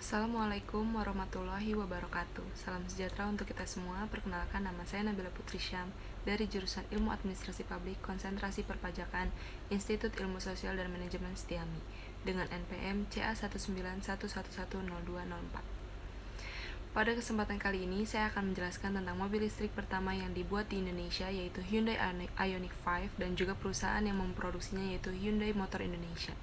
Assalamualaikum warahmatullahi wabarakatuh. Salam sejahtera untuk kita semua. Perkenalkan, nama saya Nabila Putri Syam dari jurusan Ilmu Administrasi Publik, Konsentrasi Perpajakan, Institut Ilmu Sosial dan Manajemen Setiami dengan NPM CA191110204. Pada kesempatan kali ini, saya akan menjelaskan tentang mobil listrik pertama yang dibuat di Indonesia, yaitu Hyundai Ioniq 5, dan juga perusahaan yang memproduksinya, yaitu Hyundai Motor Indonesia.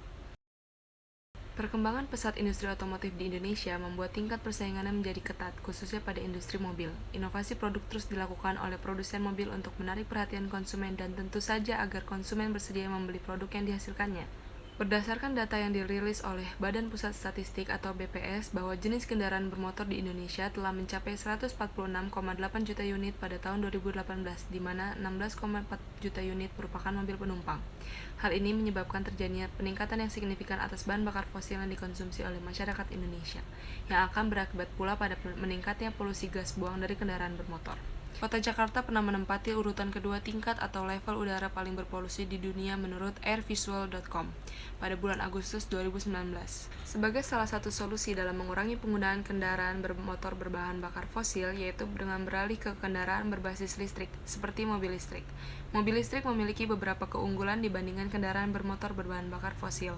Perkembangan pesat industri otomotif di Indonesia membuat tingkat persaingannya menjadi ketat, khususnya pada industri mobil. Inovasi produk terus dilakukan oleh produsen mobil untuk menarik perhatian konsumen dan tentu saja agar konsumen bersedia membeli produk yang dihasilkannya. Berdasarkan data yang dirilis oleh Badan Pusat Statistik atau BPS bahwa jenis kendaraan bermotor di Indonesia telah mencapai 146,8 juta unit pada tahun 2018, di mana 16,4 juta unit merupakan mobil penumpang. Hal ini menyebabkan terjadinya peningkatan yang signifikan atas bahan bakar fosil yang dikonsumsi oleh masyarakat Indonesia, yang akan berakibat pula pada meningkatnya polusi gas buang dari kendaraan bermotor. Kota Jakarta pernah menempati urutan kedua tingkat atau level udara paling berpolusi di dunia menurut airvisual.com pada bulan Agustus 2019. Sebagai salah satu solusi dalam mengurangi penggunaan kendaraan bermotor berbahan bakar fosil, yaitu dengan beralih ke kendaraan berbasis listrik, seperti mobil listrik. Mobil listrik memiliki beberapa keunggulan dibandingkan kendaraan bermotor berbahan bakar fosil,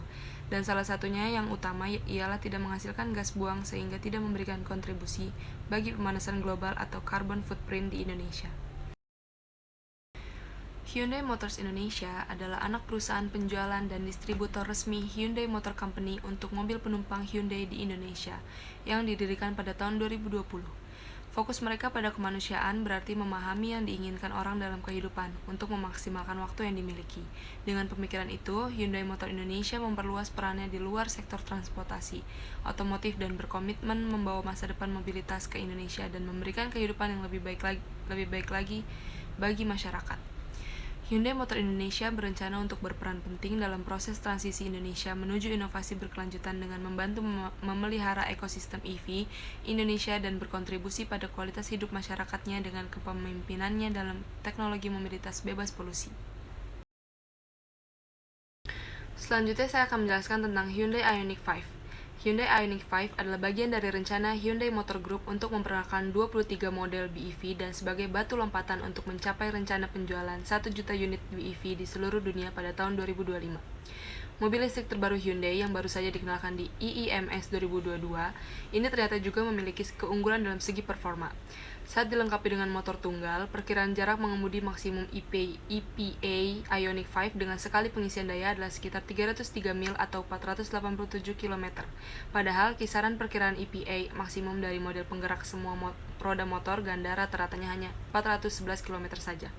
dan salah satunya yang utama ialah tidak menghasilkan gas buang sehingga tidak memberikan kontribusi bagi pemanasan global atau carbon footprint di Indonesia. Hyundai Motors Indonesia adalah anak perusahaan penjualan dan distributor resmi Hyundai Motor Company untuk mobil penumpang Hyundai di Indonesia yang didirikan pada tahun 2020. Fokus mereka pada kemanusiaan berarti memahami yang diinginkan orang dalam kehidupan untuk memaksimalkan waktu yang dimiliki. Dengan pemikiran itu, Hyundai Motor Indonesia memperluas perannya di luar sektor transportasi, otomotif, dan berkomitmen membawa masa depan mobilitas ke Indonesia dan memberikan kehidupan yang lebih baik lagi bagi masyarakat. Hyundai Motor Indonesia berencana untuk berperan penting dalam proses transisi Indonesia menuju inovasi berkelanjutan dengan membantu memelihara ekosistem EV Indonesia dan berkontribusi pada kualitas hidup masyarakatnya dengan kepemimpinannya dalam teknologi mobilitas bebas polusi. Selanjutnya saya akan menjelaskan tentang Hyundai Ioniq 5. Hyundai Ioniq 5 adalah bagian dari rencana Hyundai Motor Group untuk memperkenalkan 23 model BEV dan sebagai batu lompatan untuk mencapai rencana penjualan 1 juta unit BEV di seluruh dunia pada tahun 2025. Mobil listrik terbaru Hyundai yang baru saja dikenalkan di IIMS 2022 ini ternyata juga memiliki keunggulan dalam segi performa. Saat dilengkapi dengan motor tunggal, perkiraan jarak mengemudi maksimum EPA Ioniq 5 dengan sekali pengisian daya adalah sekitar 303 mil atau 487 km. Padahal kisaran perkiraan EPA maksimum dari model penggerak semua roda motor ganda rata-ratanya hanya 411 km saja.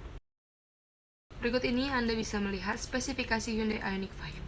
Berikut ini Anda bisa melihat spesifikasi Hyundai Ioniq 5.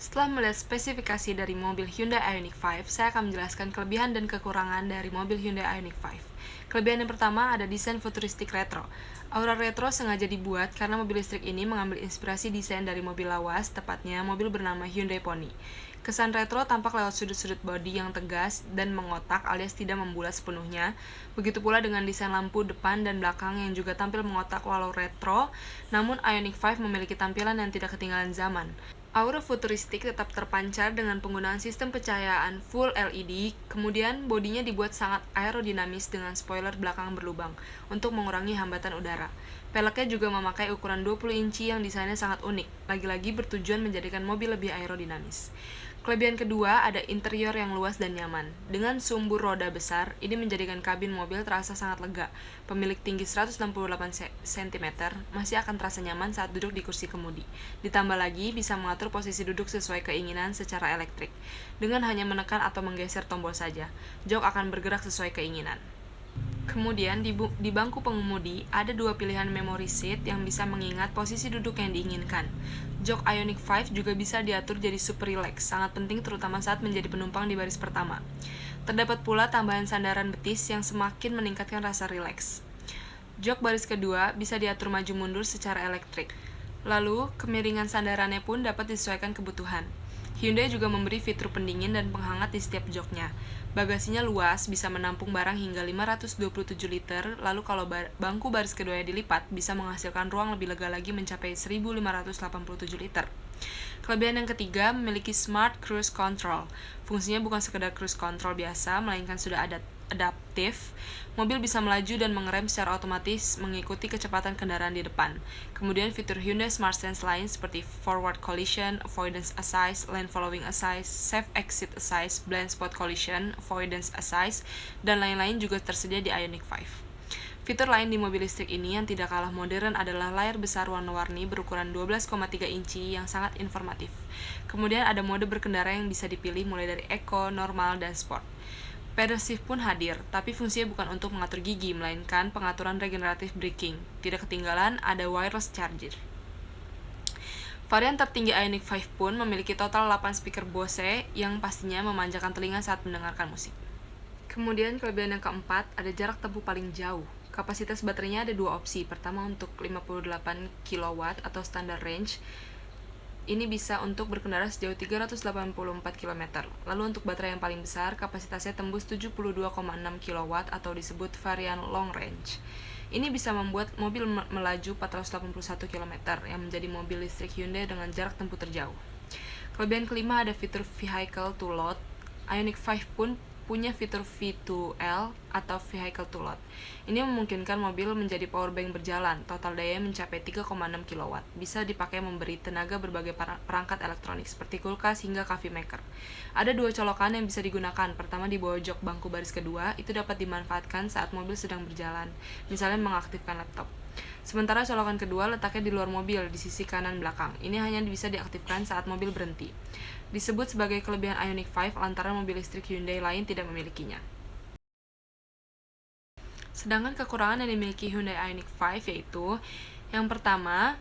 Setelah melihat spesifikasi dari mobil Hyundai Ioniq 5, saya akan menjelaskan kelebihan dan kekurangan dari mobil Hyundai Ioniq 5. Kelebihan yang pertama ada desain futuristik retro. Aura retro sengaja dibuat karena mobil listrik ini mengambil inspirasi desain dari mobil lawas, tepatnya mobil bernama Hyundai Pony. Kesan retro tampak lewat sudut-sudut bodi yang tegas dan mengotak alias tidak membulat sepenuhnya. Begitu pula dengan desain lampu depan dan belakang yang juga tampil mengotak walau retro, namun Ioniq 5 memiliki tampilan yang tidak ketinggalan zaman. Aura futuristik tetap terpancar dengan penggunaan sistem pencahayaan full LED, kemudian bodinya dibuat sangat aerodinamis dengan spoiler belakang berlubang untuk mengurangi hambatan udara. Peleknya juga memakai ukuran 20 inci yang desainnya sangat unik, lagi-lagi bertujuan menjadikan mobil lebih aerodinamis. Kelebihan kedua ada interior yang luas dan nyaman. Dengan sumbu roda besar, ini menjadikan kabin mobil terasa sangat lega. Pemilik tinggi 168 cm masih akan terasa nyaman saat duduk di kursi kemudi. Ditambah lagi, bisa mengatur posisi duduk sesuai keinginan secara elektrik. Dengan hanya menekan atau menggeser tombol saja, jok akan bergerak sesuai keinginan. Kemudian di bangku pengemudi ada dua pilihan memory seat yang bisa mengingat posisi duduk yang diinginkan. Jok Ioniq 5 juga bisa diatur jadi super relax, sangat penting terutama saat menjadi penumpang di baris pertama. Terdapat pula tambahan sandaran betis yang semakin meningkatkan rasa rileks. Jok baris kedua bisa diatur maju mundur secara elektrik. Lalu, kemiringan sandarannya pun dapat disesuaikan kebutuhan. Hyundai juga memberi fitur pendingin dan penghangat di setiap joknya. Bagasinya luas, bisa menampung barang hingga 527 liter, lalu kalau bangku baris keduanya dilipat, bisa menghasilkan ruang lebih lega lagi mencapai 1587 liter. Kelebihan yang ketiga, memiliki Smart Cruise Control. Fungsinya bukan sekedar cruise control biasa, melainkan sudah adaptif. Mobil bisa melaju dan mengerem secara otomatis mengikuti kecepatan kendaraan di depan. Kemudian fitur Hyundai Smart Sense lain seperti Forward Collision, Avoidance Assist, Lane Following Assist, Safe Exit Assist, Blind Spot Collision, Avoidance Assist, dan lain-lain juga tersedia di Ioniq 5. Fitur lain di mobil listrik ini yang tidak kalah modern adalah layar besar warna-warni berukuran 12,3 inci yang sangat informatif. Kemudian ada mode berkendara yang bisa dipilih mulai dari Eco, Normal, dan Sport. Pedal shift pun hadir, tapi fungsinya bukan untuk mengatur gigi, melainkan pengaturan regeneratif braking. Tidak ketinggalan, ada wireless charger. Varian tertinggi Ioniq 5 pun memiliki total 8 speaker Bose yang pastinya memanjakan telinga saat mendengarkan musik. Kemudian kelebihan yang keempat, ada jarak tempuh paling jauh. Kapasitas baterainya ada dua opsi. Pertama untuk 58 kW atau standard range. Ini bisa untuk berkendara sejauh 384 km. Lalu untuk baterai yang paling besar, kapasitasnya tembus 72,6 kW atau disebut varian long range. Ini bisa membuat mobil melaju 481 km, yang menjadi mobil listrik Hyundai dengan jarak tempuh terjauh. Kelebihan kelima ada fitur Vehicle to Load. Ioniq 5 pun punya fitur V2L atau Vehicle to Load. Ini memungkinkan mobil menjadi powerbank berjalan, total daya mencapai 3,6 kW. Bisa dipakai memberi tenaga berbagai perangkat elektronik seperti kulkas hingga coffee maker. Ada dua colokan yang bisa digunakan. Pertama di bawah jok bangku baris kedua, itu dapat dimanfaatkan saat mobil sedang berjalan, misalnya mengaktifkan laptop. Sementara colokan kedua letaknya di luar mobil, di sisi kanan belakang. Ini hanya bisa diaktifkan saat mobil berhenti. Disebut sebagai kelebihan Ioniq 5 lantaran mobil listrik Hyundai lain tidak memilikinya. Sedangkan kekurangan yang dimiliki Hyundai Ioniq 5 yaitu yang pertama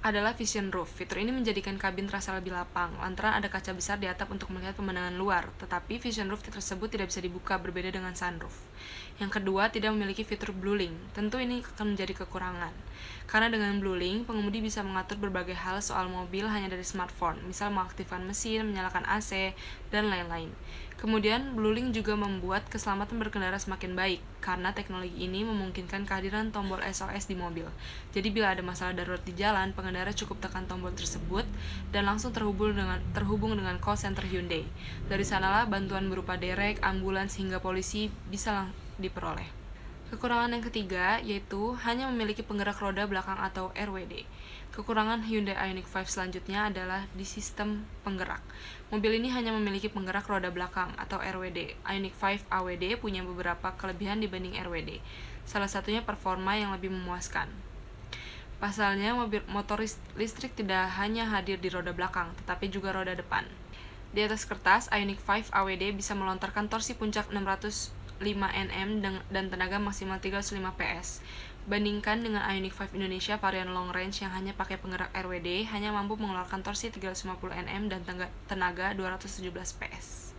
adalah Vision Roof. Fitur ini menjadikan kabin terasa lebih lapang, lantaran ada kaca besar di atap untuk melihat pemandangan luar, tetapi Vision Roof tersebut tidak bisa dibuka, berbeda dengan sunroof. Yang kedua, tidak memiliki fitur Blue Link. Tentu ini akan menjadi kekurangan. Karena dengan Blue Link, pengemudi bisa mengatur berbagai hal soal mobil hanya dari smartphone, misal mengaktifkan mesin, menyalakan AC, dan lain-lain. Kemudian, Blue Link juga membuat keselamatan berkendara semakin baik, karena teknologi ini memungkinkan kehadiran tombol SOS di mobil. Jadi bila ada masalah darurat di jalan, pengendara cukup tekan tombol tersebut dan langsung terhubung dengan call center Hyundai. Dari sanalah bantuan berupa derek, ambulans, hingga polisi bisa diperoleh. Kekurangan yang ketiga yaitu hanya memiliki penggerak roda belakang atau RWD. Kekurangan Hyundai Ioniq 5 selanjutnya adalah di sistem penggerak. Mobil ini hanya memiliki penggerak roda belakang atau RWD. Ioniq 5 AWD punya beberapa kelebihan dibanding RWD. Salah satunya performa yang lebih memuaskan. Pasalnya, motor listrik tidak hanya hadir di roda belakang, tetapi juga roda depan. Di atas kertas, Ioniq 5 AWD bisa melontarkan torsi puncak 605 Nm dan tenaga maksimal 305 PS. Bandingkan dengan Ioniq 5 Indonesia varian long range yang hanya pakai penggerak RWD, hanya mampu mengeluarkan torsi 350 Nm dan tenaga 217 PS.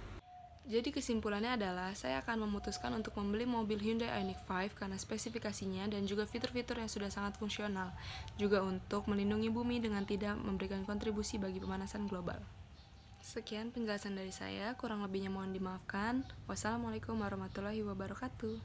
Jadi kesimpulannya adalah saya akan memutuskan untuk membeli mobil Hyundai Ioniq 5 karena spesifikasinya dan juga fitur-fitur yang sudah sangat fungsional, juga untuk melindungi bumi dengan tidak memberikan kontribusi bagi pemanasan global. Sekian penjelasan dari saya, kurang lebihnya mohon dimaafkan. Wassalamualaikum warahmatullahi wabarakatuh.